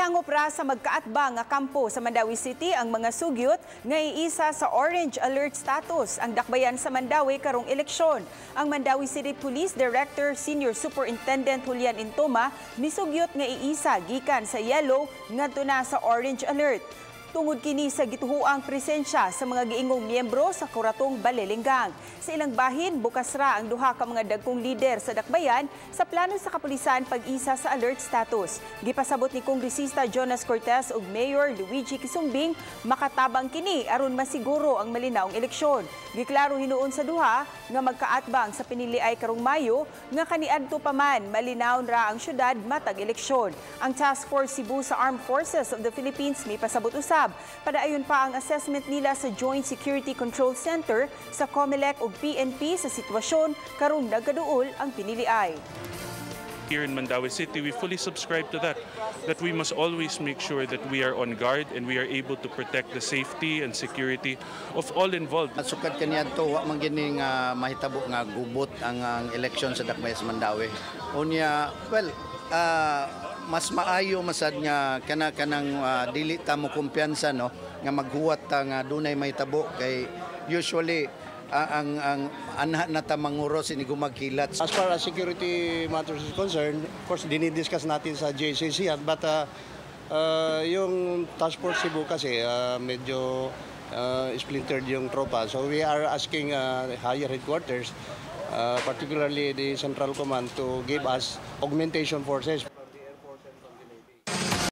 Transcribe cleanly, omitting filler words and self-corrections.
Gihangop ra sa magkaatbang nga kampo sa Mandaue City ang mga sugyot nga iisa sa orange alert status ang dakbayan sa Mandaue karong eleksyon. Ang Mandaue City Police Director Senior Superintendent Julian Intoma misugyot nga iisa gikan sa yellow ngadto na sa orange alert. Tungod kini sa gituhuang presensya sa mga giingong miyembro sa Kuratong Baleleng. Sa ilang bahin, bukas ra ang duha ka mga dagkong lider sa dakbayan sa plano sa kapulisan pag-isa sa alert status. Gipasabot ni Kongresista Jonas Cortez ug Mayor Luigi Kisumbing makatabang kini aron masiguro ang malinaong eleksyon. Giklaro hinuon sa duha nga magkaatbang sa piniliay karong Mayo nga kaniadto pa man malinaw ra ang syudad matag eleksyon. Ang Task Force Cebu sa Armed Forces of the Philippines may pasabot usab. Padaayon pa ang assessment nila sa Joint Security Control Center sa COMELEC ug PNP sa sitwasyon karong nagaduol ang piniliay. Here in Mandaue City, we fully subscribe to that we must always make sure that we are on guard and we are able to protect the safety and security of all involved. Sukad kaniya to, wa man gini nga mahitabo nga gubot ang election sa dakbayan sa Mandaue. Unya, well, mas maayo masad nga kanang dili ta mo kumpiyansa no nga maghuwat ta nga dunay mahitabo kay usually ang anha na ta manguros ini gumagkilat. As far as security matters is concerned, of course dinidiscuss natin sa JCC but yung Task Force Cebu kasi medyo splintered yung tropa, so we are asking higher headquarters, particularly the Central Command, to give us augmentation forces.